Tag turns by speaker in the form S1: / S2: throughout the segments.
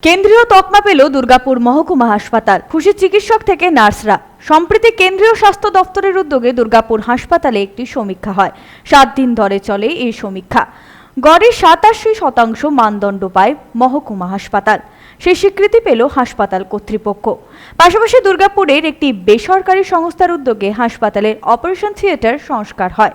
S1: কেন্দ্রীয় তকমা পেল দুর্গাপুর মহকুমা হাসপাতাল। খুশি চিকিৎসক থেকে নার্সরা। সম্প্রতি কেন্দ্রীয় স্বাস্থ্য দপ্তরের উদ্যোগে দুর্গাপুর হাসপাতালে একটি সমীক্ষা হয়। 7 দিন ধরে চলে এই সমীক্ষা। গড়ে 87% মানদণ্ড পায় মহকুমা হাসপাতাল। সেই স্বীকৃতি পেল হাসপাতাল কর্তৃপক্ষ। পাশাপাশি দুর্গাপুরের একটি বেসরকারি সংস্থার উদ্যোগে হাসপাতালের অপারেশন থিয়েটার সংস্কার হয়।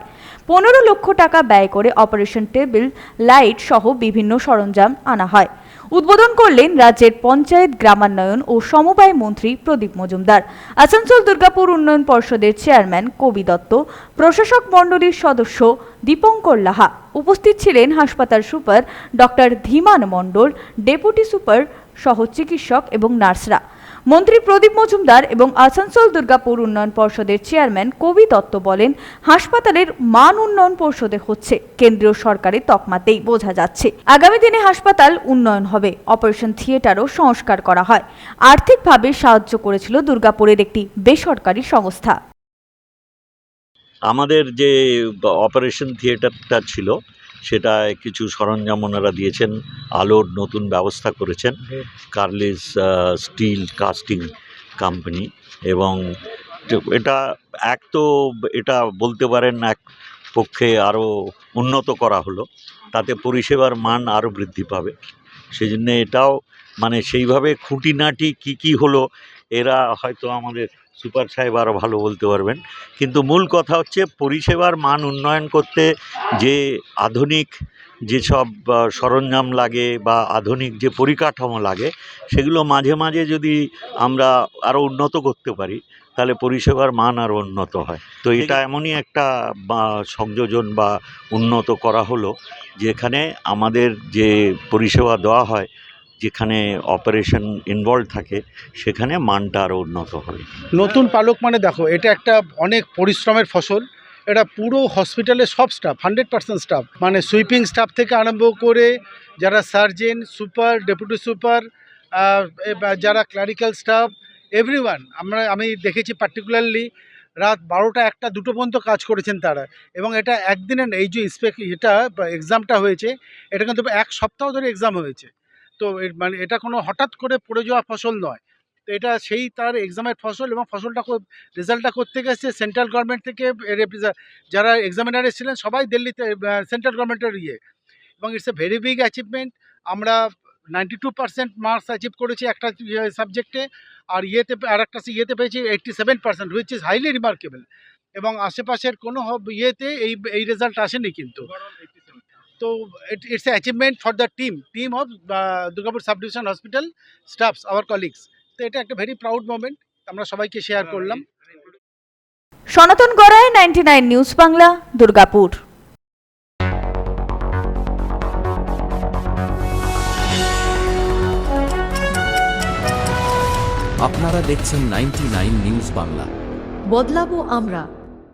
S1: 15 লক্ষ টাকা ব্যয় করে অপারেশন টেবিল, লাইট সহ বিভিন্ন সরঞ্জাম আনা হয়। উদ্বোধন করলেন রাজ্যের পঞ্চায়েত, গ্রামান্বয়ন ও সমবায় মন্ত্রী প্রদীপ মজুমদার। আসানসোল দুর্গাপুর উন্নয়ন পর্ষদের চেয়ারম্যান কবি দত্ত, প্রশাসক মণ্ডলীর সদস্য দীপঙ্কর লাহা। উপস্থিত ছিলেন হাসপাতাল সুপার ডক্টর ধীমান মণ্ডল, ডেপুটি সুপার সহ চিকিৎসক এবং নার্সরা। মন্ত্রী প্রদীপ মজুমদার এবং আসানসোল দুর্গাপুর উন্নয়ন পর্ষদের চেয়ারম্যান কবি দত্ত বলেন, হাসপাতালের মান উন্নয়ন পর্ষদে হচ্ছে, কেন্দ্রীয় সরকারের তকমাতেই বোঝা যাচ্ছে। আগামী দিনে হাসপাতাল উন্নয়ন হবে, অপারেশন থিয়েটারও সংস্কার করা হয়। আর্থিকভাবে সাহায্য করেছিল দুর্গাপুরের একটি বেসরকারি সংস্থা।
S2: আমাদের যে অপারেশন থিয়েটারটা ছিল সেটায় কিছু সরঞ্জাম ওনারা দিয়েছেন, আলোর নতুন ব্যবস্থা করেছেন কার্লিস স্টিল কাস্টিং কোম্পানি। এবং এটা বলতে পারেন এক পক্ষে আরও উন্নত করা হলো, তাতে পরিষেবার মান আরও বৃদ্ধি পাবে। সেই জন্য এটাও সেইভাবে খুঁটিনাটি কী হলো এরা হয়তো আমাদের সুপার সাহেব আরও ভালো বলতে পারবেন, কিন্তু মূল কথা হচ্ছে পরিষেবার মান উন্নয়ন করতে যে আধুনিক যেসব সরঞ্জাম লাগে বা আধুনিক যে পরিকাঠামো লাগে সেগুলো মাঝে মাঝে যদি আমরা আরও উন্নত করতে পারি তাহলে পরিষেবার মান আরও উন্নত হয়। তো এটা এমনই একটা সংযোজন বা উন্নত করা হলো যেখানে আমাদের যে পরিষেবা দেওয়া হয়, যেখানে অপারেশন ইনভলভ থাকে, সেখানে মানটা আরও উন্নত হবে।
S3: নতুন পালক দেখো, এটা একটা অনেক পরিশ্রমের ফসল। এটা পুরো হসপিটালের সব স্টাফ, 100% স্টাফ, সুইপিং স্টাফ থেকে আরম্ভ করে যারা সার্জেন, সুপার, ডেপুটি সুপার, যারা ক্লারিক্যাল স্টাফ, এভরিওয়ান। আমি দেখেছি পার্টিকুলারলি রাত 12টা, 1টা, 2টো পর্যন্ত কাজ করেছেন তারা। এবং এটা একদিনের, এই যে এক্সামটা হয়েছে, এটা কিন্তু 1 সপ্তাহ ধরে এক্সাম হয়েছে। তো এটা কোনো হঠাৎ করে পড়ে যাওয়া ফসল নয়। তো এটা সেই তার এক্সামের ফসল, এবং রেজাল্টটা করতে গেছে সেন্ট্রাল গভর্নমেন্ট থেকে। যারা এক্সামিনার এসেছিলেন সবাই দিল্লিতে, সেন্ট্রাল গভর্নমেন্টের এবং it's a very big achievement. আমরা 92% মার্কস অ্যাচিভ করেছি একটা সাবজেক্টে, আর আরেকটা পেয়েছি 87%, হুইচ ইজ হাইলি রিমার্কেবল। এবং আশেপাশের কোনো এই রেজাল্ট আসেনি কিন্তু। তো it's an achievement for the team of Durgapur Sub-Division Hospital staffs, our colleagues. তো এটা একটা ভেরি প্রাউড মোমেন্ট, আমরা সবাইকে শেয়ার করলাম।
S1: সনাতন গড়াই, 99 নিউজ বাংলা, দুর্গাপুর।
S4: আপনারা দেখছেন 99 নিউজ বাংলা।
S5: বদলাবো আমরা।